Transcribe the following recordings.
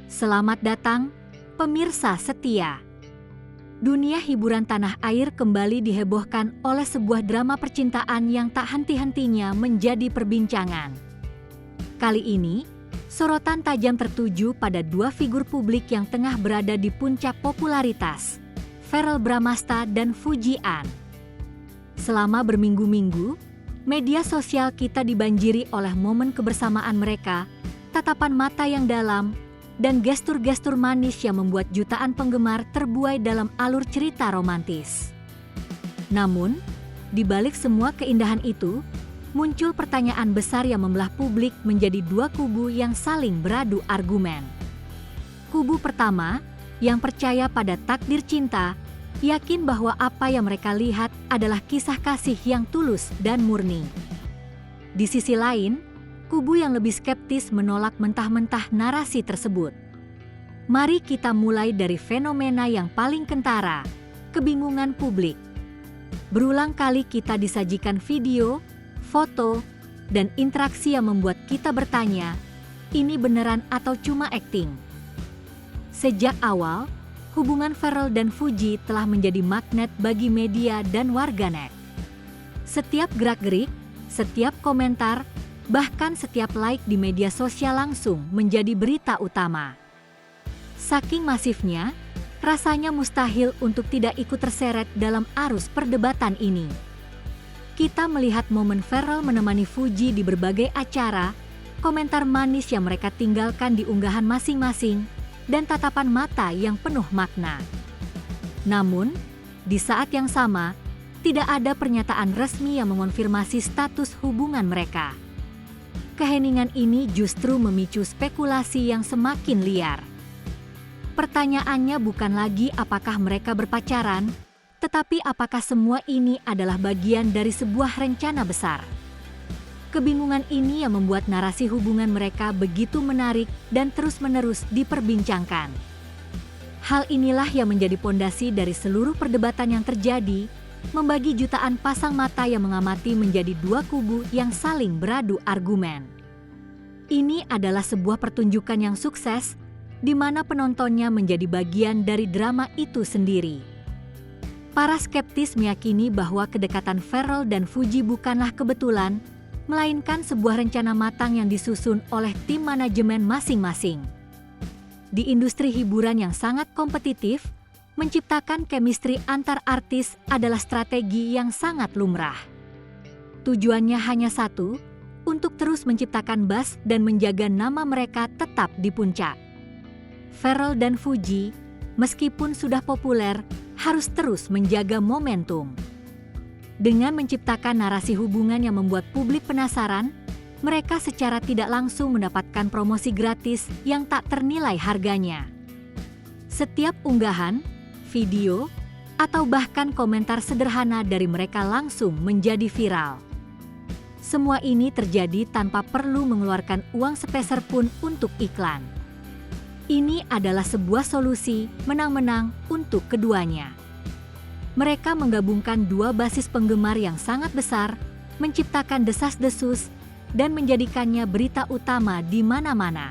Selamat datang, pemirsa setia. Dunia hiburan tanah air kembali dihebohkan oleh sebuah drama percintaan yang tak henti-hentinya menjadi perbincangan. Kali ini, sorotan tajam tertuju pada dua figur publik yang tengah berada di puncak popularitas, Verrell Bramasta dan Fuji An. Selama berminggu-minggu, media sosial kita dibanjiri oleh momen kebersamaan mereka, tatapan mata yang dalam, dan gestur-gestur manis yang membuat jutaan penggemar terbuai dalam alur cerita romantis. Namun, di balik semua keindahan itu, muncul pertanyaan besar yang membelah publik menjadi dua kubu yang saling beradu argumen. Kubu pertama, yang percaya pada takdir cinta, yakin bahwa apa yang mereka lihat adalah kisah kasih yang tulus dan murni. Di sisi lain, kubu yang lebih skeptis menolak mentah-mentah narasi tersebut. Mari kita mulai dari fenomena yang paling kentara, kebingungan publik. Berulang kali kita disajikan video, foto, dan interaksi yang membuat kita bertanya, ini beneran atau cuma akting? Sejak awal, hubungan Verrell dan Fuji telah menjadi magnet bagi media dan warganet. Setiap gerak-gerik, setiap komentar, bahkan setiap like di media sosial langsung menjadi berita utama. Saking masifnya, rasanya mustahil untuk tidak ikut terseret dalam arus perdebatan ini. Kita melihat momen Verrell menemani Fuji di berbagai acara, komentar manis yang mereka tinggalkan di unggahan masing-masing, dan tatapan mata yang penuh makna. Namun, di saat yang sama, tidak ada pernyataan resmi yang mengonfirmasi status hubungan mereka. Keheningan ini justru memicu spekulasi yang semakin liar. Pertanyaannya bukan lagi apakah mereka berpacaran, tetapi apakah semua ini adalah bagian dari sebuah rencana besar. Kebingungan ini yang membuat narasi hubungan mereka begitu menarik dan terus-menerus diperbincangkan. Hal inilah yang menjadi pondasi dari seluruh perdebatan yang terjadi, membagi jutaan pasang mata yang mengamati menjadi dua kubu yang saling beradu argumen. Ini adalah sebuah pertunjukan yang sukses, di mana penontonnya menjadi bagian dari drama itu sendiri. Para skeptis meyakini bahwa kedekatan Verrell dan Fuji bukanlah kebetulan, melainkan sebuah rencana matang yang disusun oleh tim manajemen masing-masing. Di industri hiburan yang sangat kompetitif, menciptakan chemistry antar artis adalah strategi yang sangat lumrah. Tujuannya hanya satu, untuk terus menciptakan buzz dan menjaga nama mereka tetap di puncak. Verrell dan Fuji, meskipun sudah populer, harus terus menjaga momentum. Dengan menciptakan narasi hubungan yang membuat publik penasaran, mereka secara tidak langsung mendapatkan promosi gratis yang tak ternilai harganya. Setiap unggahan, video, atau bahkan komentar sederhana dari mereka langsung menjadi viral. Semua ini terjadi tanpa perlu mengeluarkan uang sepeser pun untuk iklan. Ini adalah sebuah solusi menang-menang untuk keduanya. Mereka menggabungkan dua basis penggemar yang sangat besar, menciptakan desas-desus, dan menjadikannya berita utama di mana-mana.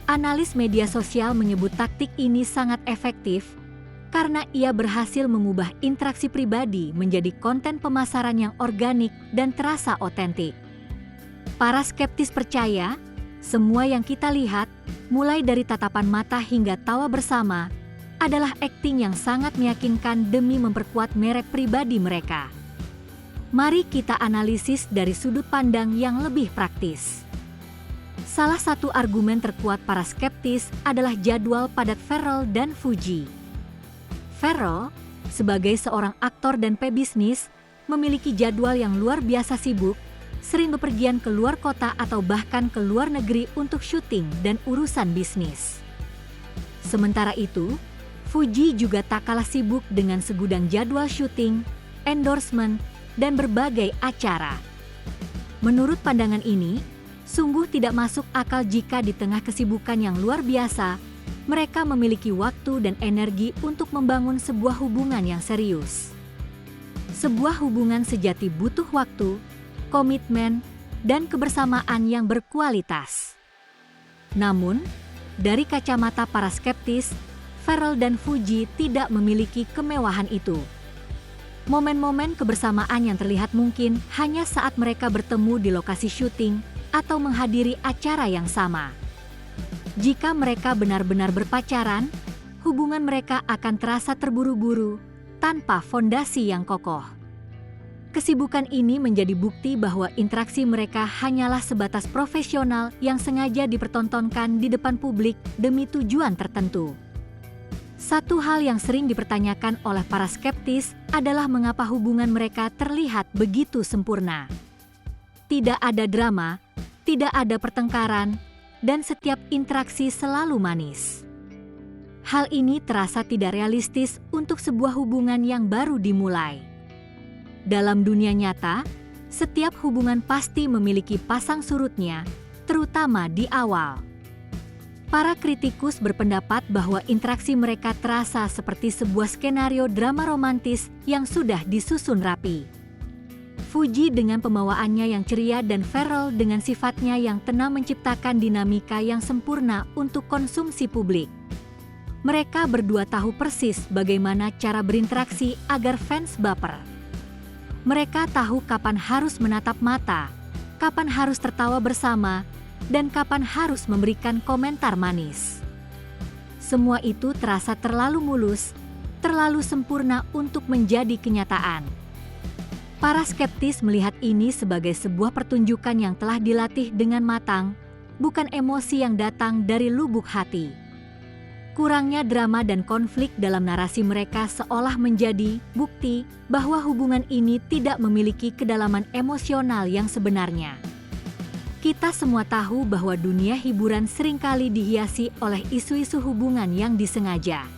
Analis media sosial menyebut taktik ini sangat efektif, karena ia berhasil mengubah interaksi pribadi menjadi konten pemasaran yang organik dan terasa otentik. Para skeptis percaya, semua yang kita lihat, mulai dari tatapan mata hingga tawa bersama, adalah akting yang sangat meyakinkan demi memperkuat merek pribadi mereka. Mari kita analisis dari sudut pandang yang lebih praktis. Salah satu argumen terkuat para skeptis adalah jadwal padat Verrell dan Fuji. Verrell, sebagai seorang aktor dan pebisnis, memiliki jadwal yang luar biasa sibuk, sering bepergian ke luar kota atau bahkan ke luar negeri untuk syuting dan urusan bisnis. Sementara itu, Fuji juga tak kalah sibuk dengan segudang jadwal syuting, endorsement, dan berbagai acara. Menurut pandangan ini, sungguh tidak masuk akal jika di tengah kesibukan yang luar biasa, mereka memiliki waktu dan energi untuk membangun sebuah hubungan yang serius. Sebuah hubungan sejati butuh waktu, komitmen, dan kebersamaan yang berkualitas. Namun, Dari kacamata para skeptis, Farrell dan Fuji tidak memiliki kemewahan itu. Momen-momen kebersamaan yang terlihat mungkin hanya saat mereka bertemu di lokasi syuting atau menghadiri acara yang sama. Jika mereka benar-benar berpacaran, hubungan mereka akan terasa terburu-buru tanpa fondasi yang kokoh. Kesibukan ini menjadi bukti bahwa interaksi mereka hanyalah sebatas profesional yang sengaja dipertontonkan di depan publik demi tujuan tertentu. Satu hal yang sering dipertanyakan oleh para skeptis adalah mengapa hubungan mereka terlihat begitu sempurna. Tidak ada drama, tidak ada pertengkaran, dan setiap interaksi selalu manis. Hal ini terasa tidak realistis untuk sebuah hubungan yang baru dimulai. Dalam dunia nyata, setiap hubungan pasti memiliki pasang surutnya, terutama di awal. Para kritikus berpendapat bahwa interaksi mereka terasa seperti sebuah skenario drama romantis yang sudah disusun rapi. Fuji dengan pembawaannya yang ceria dan Farrell dengan sifatnya yang tenang menciptakan dinamika yang sempurna untuk konsumsi publik. Mereka berdua tahu persis bagaimana cara berinteraksi agar fans baper. Mereka tahu kapan harus menatap mata, kapan harus tertawa bersama, dan kapan harus memberikan komentar manis. Semua itu terasa terlalu mulus, terlalu sempurna untuk menjadi kenyataan. Para skeptis melihat ini sebagai sebuah pertunjukan yang telah dilatih dengan matang, bukan emosi yang datang dari lubuk hati. Kurangnya drama dan konflik dalam narasi mereka seolah menjadi bukti bahwa hubungan ini tidak memiliki kedalaman emosional yang sebenarnya. Kita semua tahu bahwa dunia hiburan seringkali dihiasi oleh isu-isu hubungan yang disengaja.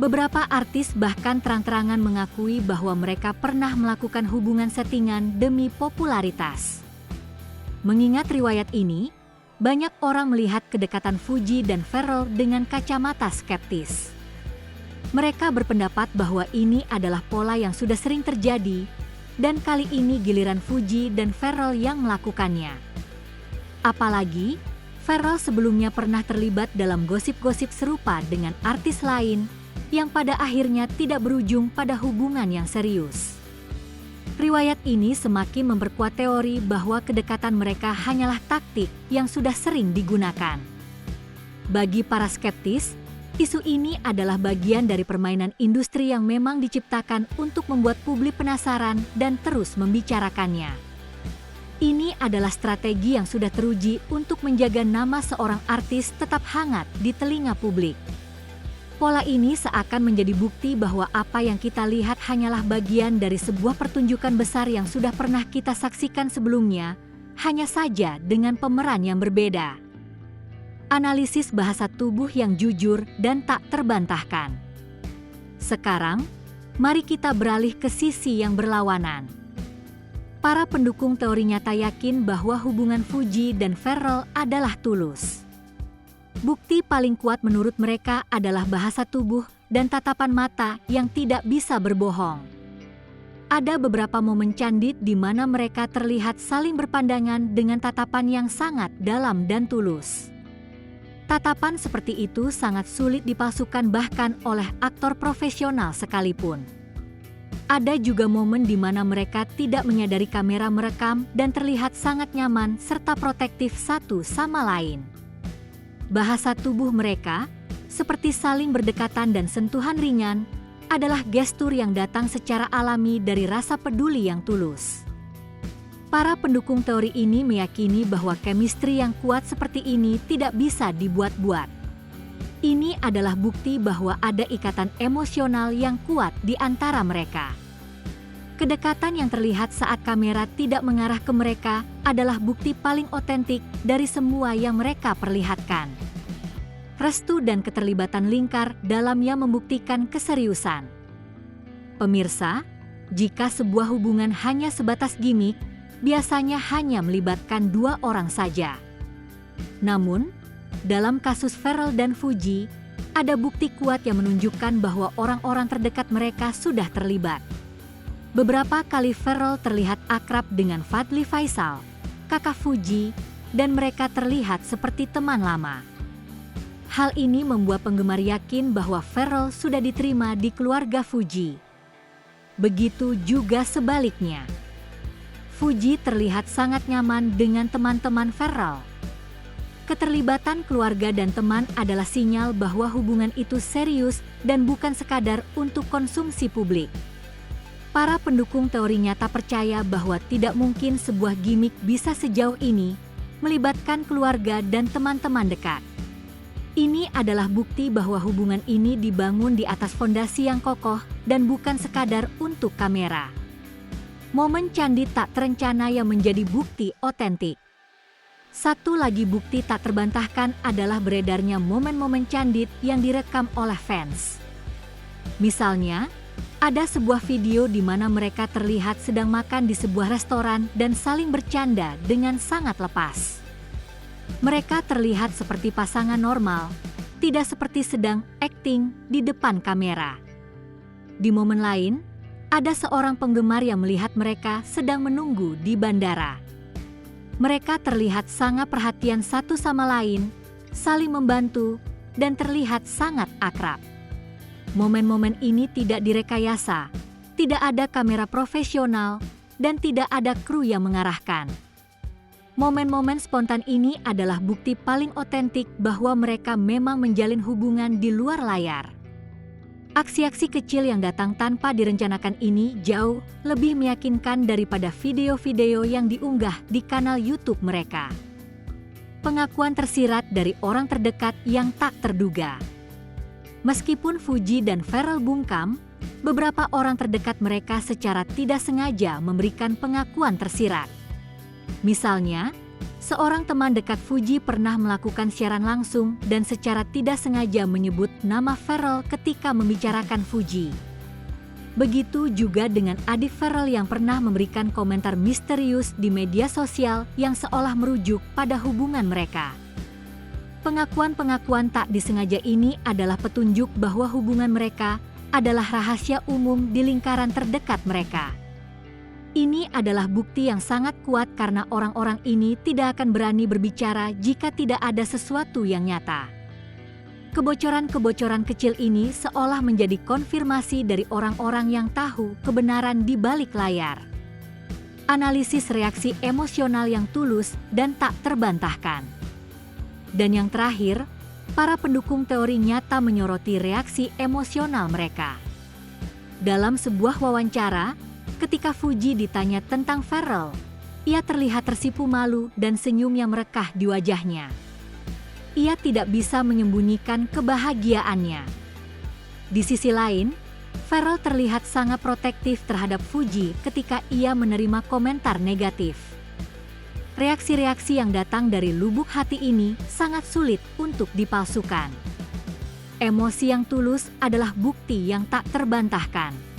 Beberapa artis bahkan terang-terangan mengakui bahwa mereka pernah melakukan hubungan settingan demi popularitas. Mengingat riwayat ini, banyak orang melihat kedekatan Fuji dan Farrell dengan kacamata skeptis. Mereka berpendapat bahwa ini adalah pola yang sudah sering terjadi, dan kali ini giliran Fuji dan Farrell yang melakukannya. Apalagi, Farrell sebelumnya pernah terlibat dalam gosip-gosip serupa dengan artis lain, yang pada akhirnya tidak berujung pada hubungan yang serius. Riwayat ini semakin memperkuat teori bahwa kedekatan mereka hanyalah taktik yang sudah sering digunakan. Bagi para skeptis, isu ini adalah bagian dari permainan industri yang memang diciptakan untuk membuat publik penasaran dan terus membicarakannya. Ini adalah strategi yang sudah teruji untuk menjaga nama seorang artis tetap hangat di telinga publik. Pola ini seakan menjadi bukti bahwa apa yang kita lihat hanyalah bagian dari sebuah pertunjukan besar yang sudah pernah kita saksikan sebelumnya, hanya saja dengan pemeran yang berbeda. Analisis bahasa tubuh yang jujur dan tak terbantahkan. Sekarang, mari kita beralih ke sisi yang berlawanan. Para pendukung teori nyata yakin bahwa hubungan Fuji dan Farrell adalah tulus. Bukti paling kuat menurut mereka adalah bahasa tubuh dan tatapan mata yang tidak bisa berbohong. Ada beberapa momen candid di mana mereka terlihat saling berpandangan dengan tatapan yang sangat dalam dan tulus. Tatapan seperti itu sangat sulit dipalsukan bahkan oleh aktor profesional sekalipun. Ada juga momen di mana mereka tidak menyadari kamera merekam dan terlihat sangat nyaman serta protektif satu sama lain. Bahasa tubuh mereka, seperti saling berdekatan dan sentuhan ringan, adalah gestur yang datang secara alami dari rasa peduli yang tulus. Para pendukung teori ini meyakini bahwa chemistry yang kuat seperti ini tidak bisa dibuat-buat. Ini adalah bukti bahwa ada ikatan emosional yang kuat di antara mereka. Kedekatan yang terlihat saat kamera tidak mengarah ke mereka adalah bukti paling otentik dari semua yang mereka perlihatkan. Restu dan keterlibatan lingkar dalamnya membuktikan keseriusan. Pemirsa, jika sebuah hubungan hanya sebatas gimik, biasanya hanya melibatkan dua orang saja. Namun, dalam kasus Farrell dan Fuji, ada bukti kuat yang menunjukkan bahwa orang-orang terdekat mereka sudah terlibat. Beberapa kali Farrell terlihat akrab dengan Fadly Faisal, kakak Fuji, dan mereka terlihat seperti teman lama. Hal ini membuat penggemar yakin bahwa Ferrell sudah diterima di keluarga Fuji. Begitu juga sebaliknya. Fuji terlihat sangat nyaman dengan teman-teman Ferrell. Keterlibatan keluarga dan teman adalah sinyal bahwa hubungan itu serius dan bukan sekadar untuk konsumsi publik. Para pendukung teori nyata percaya bahwa tidak mungkin sebuah gimik bisa sejauh ini melibatkan keluarga dan teman-teman dekat. Ini adalah bukti bahwa hubungan ini dibangun di atas fondasi yang kokoh dan bukan sekadar untuk kamera. Momen candid tak terencana yang menjadi bukti otentik. Satu lagi bukti tak terbantahkan adalah beredarnya momen-momen candid yang direkam oleh fans. Misalnya, ada sebuah video di mana mereka terlihat sedang makan di sebuah restoran dan saling bercanda dengan sangat lepas. Mereka terlihat seperti pasangan normal, tidak seperti sedang akting di depan kamera. Di momen lain, ada seorang penggemar yang melihat mereka sedang menunggu di bandara. Mereka terlihat sangat perhatian satu sama lain, saling membantu, dan terlihat sangat akrab. Momen-momen ini tidak direkayasa, tidak ada kamera profesional, dan tidak ada kru yang mengarahkan. Momen-momen spontan ini adalah bukti paling otentik bahwa mereka memang menjalin hubungan di luar layar. Aksi-aksi kecil yang datang tanpa direncanakan ini jauh lebih meyakinkan daripada video-video yang diunggah di kanal YouTube mereka. Pengakuan tersirat dari orang terdekat yang tak terduga. Meskipun Fuji dan Ferrell bungkam, beberapa orang terdekat mereka secara tidak sengaja memberikan pengakuan tersirat. Misalnya, seorang teman dekat Fuji pernah melakukan siaran langsung dan secara tidak sengaja menyebut nama Ferrell ketika membicarakan Fuji. Begitu juga dengan adik Ferrell yang pernah memberikan komentar misterius di media sosial yang seolah merujuk pada hubungan mereka. Pengakuan-pengakuan tak disengaja ini adalah petunjuk bahwa hubungan mereka adalah rahasia umum di lingkaran terdekat mereka. Ini adalah bukti yang sangat kuat karena orang-orang ini tidak akan berani berbicara jika tidak ada sesuatu yang nyata. Kebocoran-kebocoran kecil ini seolah menjadi konfirmasi dari orang-orang yang tahu kebenaran di balik layar. Analisis reaksi emosional yang tulus dan tak terbantahkan. Dan yang terakhir, para pendukung teori nyata menyoroti reaksi emosional mereka. Dalam sebuah wawancara, ketika Fuji ditanya tentang Ferrell, ia terlihat tersipu malu dan senyumnya merekah di wajahnya. Ia tidak bisa menyembunyikan kebahagiaannya. Di sisi lain, Ferrell terlihat sangat protektif terhadap Fuji ketika ia menerima komentar negatif. Reaksi-reaksi yang datang dari lubuk hati ini sangat sulit untuk dipalsukan. Emosi yang tulus adalah bukti yang tak terbantahkan.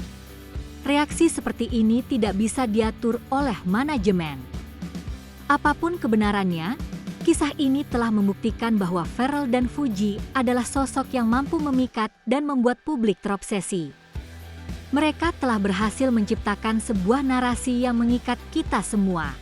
Reaksi seperti ini tidak bisa diatur oleh manajemen. Apapun kebenarannya, kisah ini telah membuktikan bahwa Ferrell dan Fuji adalah sosok yang mampu memikat dan membuat publik terobsesi. Mereka telah berhasil menciptakan sebuah narasi yang mengikat kita semua.